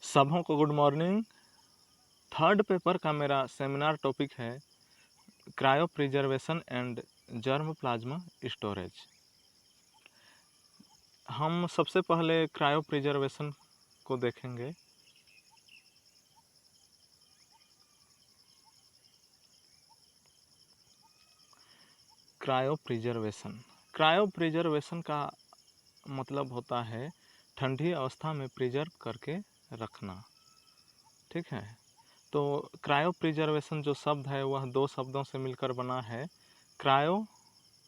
सबों को good morning. Third paper का मेरा सेमिनार टॉपिक है cryo preservation and germ plasma storage. हम सबसे पहले क्रायो प्रिजर्वेशन को देखेंगे। क्रायो प्रिजर्वेशन का मतलब होता है ठंडी अवस्था में प्रिजर्व करके रखना। ठीक है, तो क्रायो प्रिजर्वेशन जो शब्द है वह दो शब्दों से मिलकर बना है। क्रायो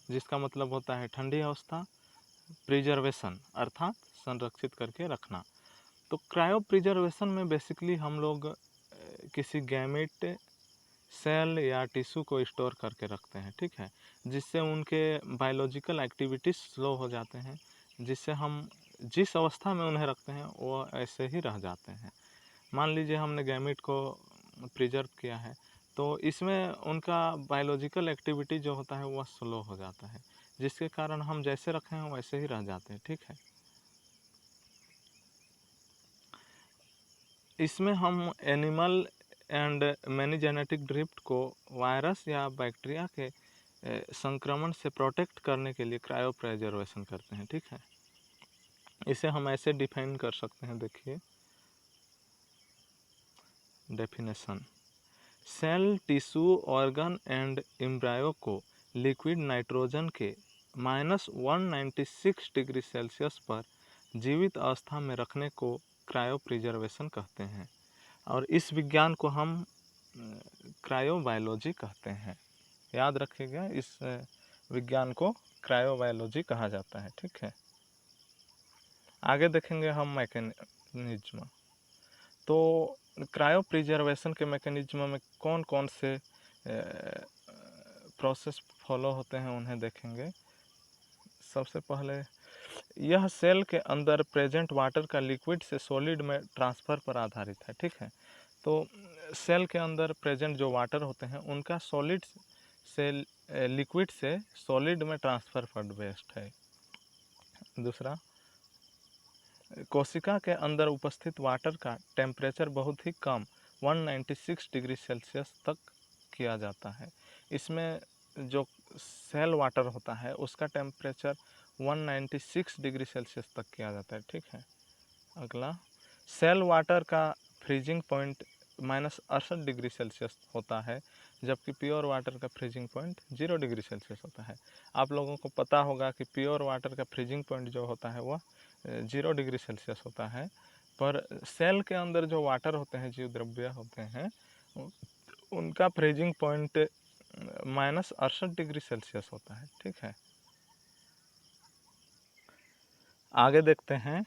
जिसका मतलब होता है ठंडी अवस्था, प्रिजर्वेशन अर्थात संरक्षित करके रखना। तो क्रायो प्रिजर्वेशन में बेसिकली हम लोग किसी गैमेट, सेल या टिश्यू को स्टोर करके रखते हैं। ठीक है, जिससे उनके बायोलॉजिकल एक्टिविटीज़ स्लो हो जाते हैं, जिससे हम जिस अवस्था में उन्हें रखते हैं वो ऐसे ही रह जाते हैं। मान लीजिए हमने गैमेट को प्रिजर्व किया है, तो इसमें उनका बायोलॉजिकल एक्टिविटी जो होता है वह स्लो हो जाता है, जिसके कारण हम जैसे रखे हैं वैसे ही रह जाते हैं। ठीक है, इसमें हम animal and many genetic drift को वायरस या बैक्टीरिया के संक्रमण से प्रोटेक्ट करने के लिए क्रायो प्रिजर्वेशन करते हैं। ठीक है, इसे हम ऐसे डिफाइन कर सकते हैं। देखिए definition, cell, tissue, organ and embryo को लिक्विड नाइट्रोजन के -196 डिग्री सेल्सियस पर जीवित अवस्था में रखने को क्रायो प्रिजर्वेशन कहते हैं, और इस विज्ञान को हम क्रायोबायोलॉजी कहते हैं। याद रखिएगा, इस विज्ञान को क्रायोबायोलॉजी कहा जाता है। ठीक है, आगे देखेंगे हम मैकेनिज्म। तो क्रायो प्रिजर्वेशन के मैकेनिज्म में कौन कौन से प्रोसेस फॉलो होते हैं उन्हें देखेंगे। सबसे पहले यह सेल के अंदर प्रेजेंट वाटर का लिक्विड से सॉलिड में ट्रांसफ़र पर आधारित है। ठीक है, तो सेल के अंदर प्रेजेंट जो वाटर होते हैं उनका सॉलिड से लिक्विड से सॉलिड में ट्रांसफ़र पर बेस्ड है। दूसरा, कोशिका के अंदर उपस्थित वाटर का टेम्परेचर बहुत ही कम 196 डिग्री सेल्सियस तक किया जाता है। इसमें जो सेल वाटर होता है उसका टेम्परेचर 196 डिग्री सेल्सियस तक किया जाता है। ठीक है, अगला, सेल वाटर का फ्रीजिंग पॉइंट -68 डिग्री सेल्सियस होता है, जबकि प्योर वाटर का फ्रीजिंग पॉइंट 0 डिग्री सेल्सियस होता है। आप लोगों को पता होगा कि प्योर वाटर का फ्रीजिंग पॉइंट जो होता है वह 0 डिग्री सेल्सियस होता है, पर सेल के अंदर जो वाटर होते हैं, जीव द्रव्य होते हैं, उनका फ्रीजिंग पॉइंट -68 डिग्री सेल्सियस होता है। ठीक है, आगे देखते हैं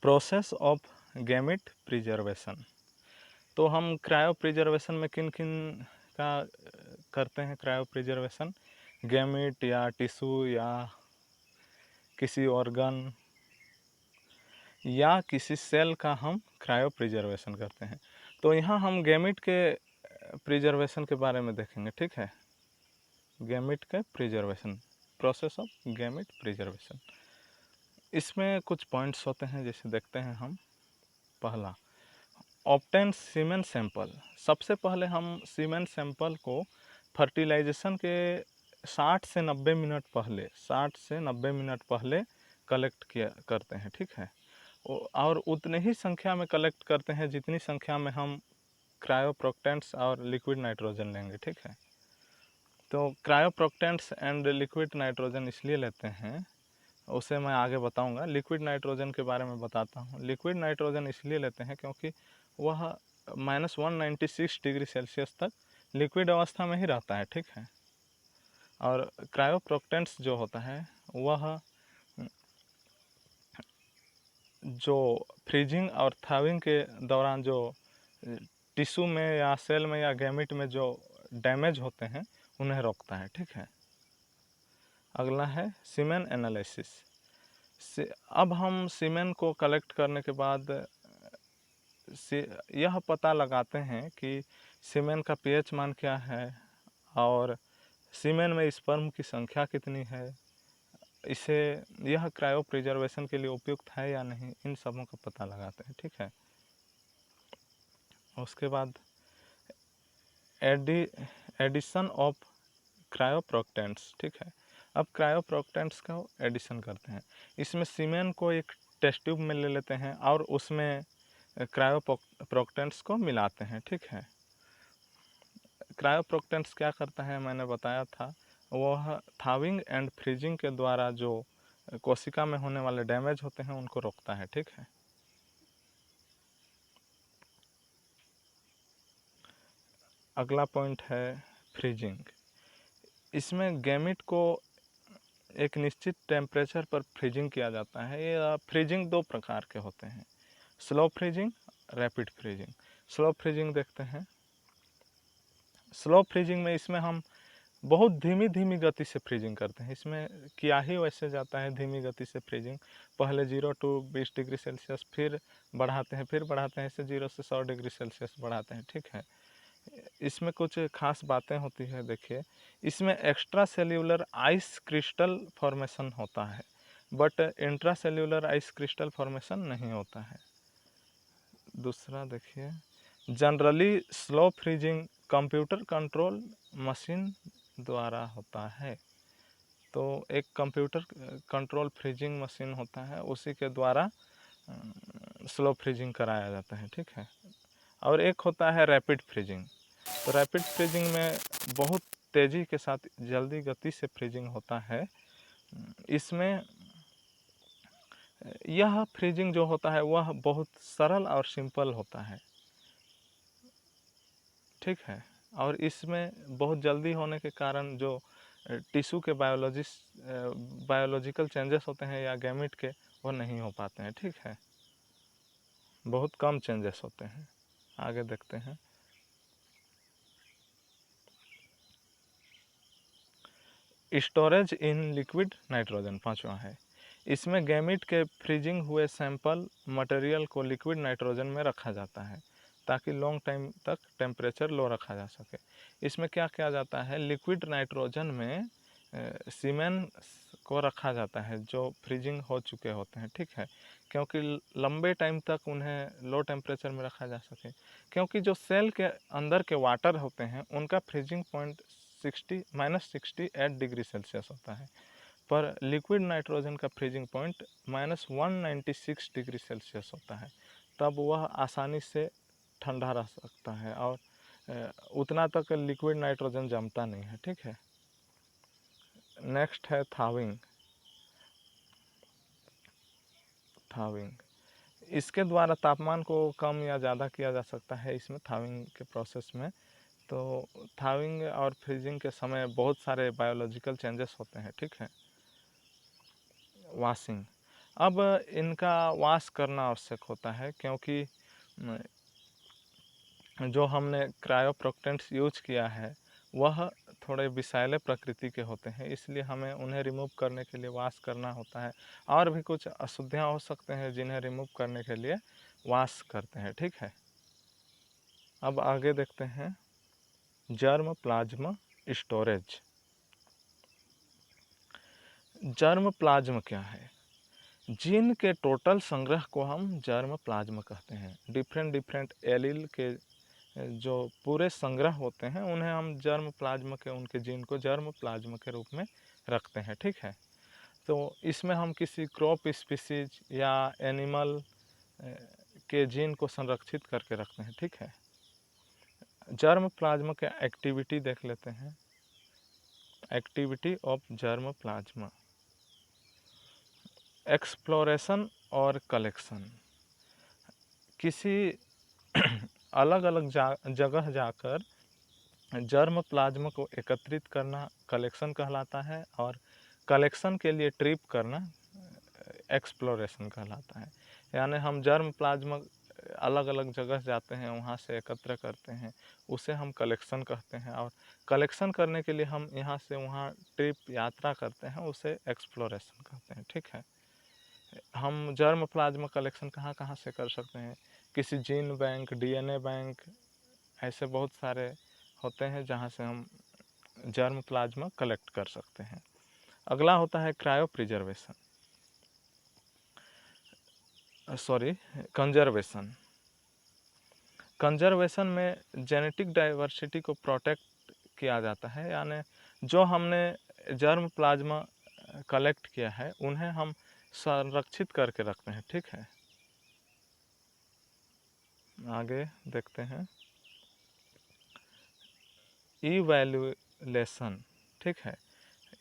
प्रोसेस ऑफ गैमेट प्रिजर्वेशन। तो हम क्रायो प्रिजर्वेशन में किन किन का करते हैं क्रायो प्रिजर्वेशन? गैमेट या टिश्यू या किसी ऑर्गन या किसी सेल का हम क्रायो प्रिजर्वेशन करते हैं। तो यहाँ हम गैमेट के प्रिजर्वेशन के बारे में देखेंगे। ठीक है, गैमेट के preservation, process of gamete preservation. इसमें कुछ पॉइंट्स होते हैं, जैसे देखते हैं हम। पहला, ऑब्टेन सीमेन सैंपल। सबसे पहले हम सीमेन सैंपल को फर्टिलाइजेशन के 60 से 90 मिनट पहले कलेक्ट किया करते हैं। ठीक है, और उतने ही संख्या में कलेक्ट करते हैं जितनी संख्या में हम क्रायोप्रोक्टेंट्स और लिक्विड नाइट्रोजन लेंगे। ठीक है, तो क्रायोप्रोक्टेंट्स एंड लिक्विड नाइट्रोजन इसलिए लेते हैं, उसे मैं आगे बताऊंगा। लिक्विड नाइट्रोजन के बारे में बताता हूँ। लिक्विड नाइट्रोजन इसलिए लेते हैं क्योंकि वह -196 डिग्री सेल्सियस तक लिक्विड अवस्था में ही रहता है। ठीक है, और क्रायोप्रोक्टेंट्स जो होता है वह जो फ्रीजिंग और थाविंग के दौरान जो टिश्यू में या सेल में या गैमेट में जो डैमेज होते हैं उन्हें रोकता है। ठीक है, अगला है सीमेन एनालिसिस। अब हम सीमेन को कलेक्ट करने के बाद यह पता लगाते हैं कि सीमेन का पीएच मान क्या है और सीमेन में स्पर्म की संख्या कितनी है, इसे यह क्रायो प्रिजर्वेशन के लिए उपयुक्त है या नहीं, इन सबों का पता लगाते हैं। ठीक है, उसके बाद एडिशन ऑफ क्रायोप्रोक्टेंट्स। ठीक है, अब क्रायोप्रोक्टेंट्स का एडिशन करते हैं। इसमें सीमेन को एक टेस्ट ट्यूब में ले लेते हैं और उसमें क्रायोप्रोक्टेंट्स को मिलाते हैं। ठीक है, क्रायोप्रोक्टेंट्स क्या करता है, मैंने बताया था, वह थाविंग एंड फ्रीजिंग के द्वारा जो कोशिका में होने वाले डैमेज होते हैं उनको रोकता है। ठीक है, अगला पॉइंट है फ्रीजिंग। इसमें गैमिट को एक निश्चित टेम्परेचर पर फ्रीजिंग किया जाता है। ये फ्रीजिंग दो प्रकार के होते हैं, slow freezing, rapid freezing. Slow freezing देखते हैं। स्लो फ्रीजिंग में इसमें हम बहुत धीमी धीमी गति से फ्रीजिंग करते हैं। इसमें किया ही वैसे जाता है, धीमी गति से फ्रीजिंग। पहले 0 to 20 डिग्री सेल्सियस, फिर बढ़ाते हैं, फिर बढ़ाते हैं, ऐसे 0 से 100 डिग्री सेल्सियस बढ़ाते हैं। ठीक है, इसमें कुछ खास बातें होती है। देखिए, इसमें extra cellular ice crystal formation होता है, but intra cellular ice crystal formation नहीं होता है। दूसरा देखिए, generally slow freezing computer control machine द्वारा होता है। तो एक कंप्यूटर कंट्रोल फ्रीजिंग मशीन होता है, उसी के द्वारा स्लो फ्रीजिंग कराया जाता है। ठीक है, और एक होता है रैपिड फ्रीजिंग। तो रैपिड फ्रीजिंग में बहुत तेज़ी के साथ जल्दी गति से फ्रीजिंग होता है। इसमें यह फ्रीजिंग जो होता है वह बहुत सरल और सिंपल होता है। ठीक है, और इसमें बहुत जल्दी होने के कारण जो टिश्यू के बायोलॉजिकल चेंजेस होते हैं या गैमिट के, वो नहीं हो पाते हैं। ठीक है, बहुत कम चेंजेस होते हैं। आगे देखते हैं। स्टोरेज इन लिक्विड नाइट्रोजन पांचवा है। इसमें गैमिट के फ्रीजिंग हुए सैंपल मटेरियल को लिक्विड नाइट्रोजन में रखा जाता है ताकि लॉन्ग टाइम तक टेम्परेचर लो रखा जा सके। इसमें क्या किया जाता है, लिक्विड नाइट्रोजन में सीमेन को रखा जाता है जो फ्रीजिंग हो चुके होते हैं। ठीक है, क्योंकि लंबे टाइम तक उन्हें लो टेम्परेचर में रखा जा सके, क्योंकि जो सेल के अंदर के वाटर होते हैं उनका फ्रीजिंग पॉइंट -68 डिग्री सेल्सियस होता है, पर लिक्विड नाइट्रोजन का फ्रीजिंग पॉइंट -196 डिग्री सेल्सियस होता है। तब वह आसानी से ठंडा रह सकता है और उतना तक लिक्विड नाइट्रोजन जमता नहीं है। ठीक है, नेक्स्ट है थाविंग। इसके द्वारा तापमान को कम या ज़्यादा किया जा सकता है इसमें थाविंग के प्रोसेस में। तो थाविंग और फ्रीजिंग के समय बहुत सारे बायोलॉजिकल चेंजेस होते हैं। ठीक है, वाशिंग। अब इनका वाश करना आवश्यक होता है, क्योंकि जो हमने क्रायोप्रोक्टेंट्स यूज किया है वह थोड़े विषैले प्रकृति के होते हैं, इसलिए हमें उन्हें रिमूव करने के लिए वाश करना होता है। और भी कुछ अशुद्धियाँ हो सकते हैं जिन्हें रिमूव करने के लिए वाश करते हैं। ठीक है, अब आगे देखते हैं germ plasma storage. Germ plasma क्या है? जीन के टोटल संग्रह को हम जर्म प्लाज्मा कहते हैं। डिफरेंट एलील के जो पूरे संग्रह होते हैं उन्हें हम जर्म प्लाज्मा के, उनके जीन को जर्म प्लाज्मा के रूप में रखते हैं। ठीक है, तो इसमें हम किसी क्रॉप स्पीसीज या एनिमल के जीन को संरक्षित करके रखते हैं। ठीक है, जर्म प्लाज्मा के एक्टिविटी देख लेते हैं। Activity of germ plasma, exploration और कलेक्शन। किसी अलग अलग जगह जाकर जर्म प्लाज्मा को एकत्रित करना कलेक्शन कहलाता है, और कलेक्शन के लिए ट्रिप करना एक्सप्लोरेशन कहलाता है। यानी हम जर्म प्लाज्मा अलग अलग जगह जाते हैं, वहाँ से एकत्र करते हैं, उसे हम कलेक्शन कहते हैं। और कलेक्शन करने के लिए हम यहाँ से वहाँ ट्रिप यात्रा करते हैं, उसे एक्सप्लोरेशन कहते हैं। ठीक है, हम जर्म प्लाज्मा कलेक्शन कहाँ कहाँ से कर सकते हैं? किसी जीन बैंक, डीएनए बैंक, ऐसे बहुत सारे होते हैं जहाँ से हम जर्म प्लाज्मा कलेक्ट कर सकते हैं। अगला होता है cryo preservation, sorry conservation. Conservation में जेनेटिक डाइवर्सिटी को प्रोटेक्ट किया जाता है, यानी जो हमने जर्म प्लाज्मा कलेक्ट किया है उन्हें हम संरक्षित करके रखते हैं। ठीक है, आगे देखते हैं इवैल्यूएशन। ठीक है,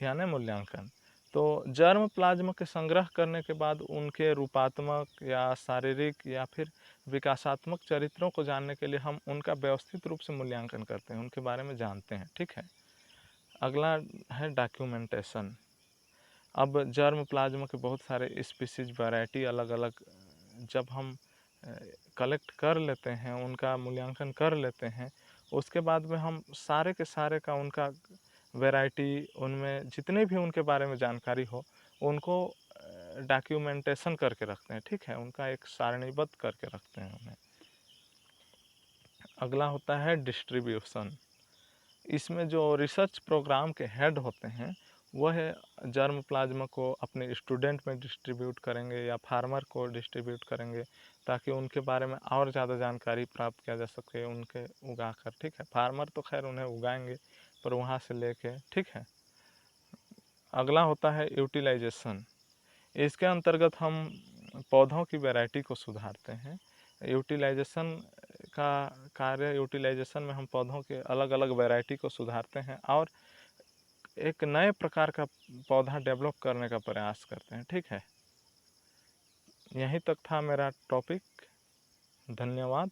यानी मूल्यांकन। तो जर्म प्लाज्मा के संग्रह करने के बाद उनके रूपात्मक या शारीरिक या फिर विकासात्मक चरित्रों को जानने के लिए हम उनका व्यवस्थित रूप से मूल्यांकन करते हैं, उनके बारे में जानते हैं। ठीक है, अगला है डॉक्यूमेंटेशन। अब जर्म प्लाज्मा के बहुत सारे स्पीसीज वैरायटी अलग अलग जब हम कलेक्ट कर लेते हैं, उनका मूल्यांकन कर लेते हैं, उसके बाद में हम सारे के सारे का उनका वैरायटी, उनमें जितने भी उनके बारे में जानकारी हो उनको डॉक्यूमेंटेशन करके रखते हैं। ठीक है, उनका एक सारणीबद्ध करके रखते हैं उन्हें। अगला होता है डिस्ट्रीब्यूशन। इसमें जो रिसर्च प्रोग्राम के हेड होते हैं वह जर्म प्लाज्मा को अपने स्टूडेंट में डिस्ट्रीब्यूट करेंगे या फार्मर को डिस्ट्रीब्यूट करेंगे, ताकि उनके बारे में और ज़्यादा जानकारी प्राप्त किया जा सके उनके उगा कर। ठीक है, फार्मर तो खैर उन्हें उगाएंगे पर वहाँ से लेके। ठीक है, अगला होता है यूटिलाइजेशन। इसके अंतर्गत हम पौधों की वैरायटी को सुधारते हैं। यूटिलाइजेशन का कार्य, यूटिलाइजेशन में हम पौधों के अलग अलग वैरायटी को सुधारते हैं और एक नए प्रकार का पौधा डेवलप करने का प्रयास करते हैं। ठीक है, यहीं तक था मेरा टॉपिक। धन्यवाद।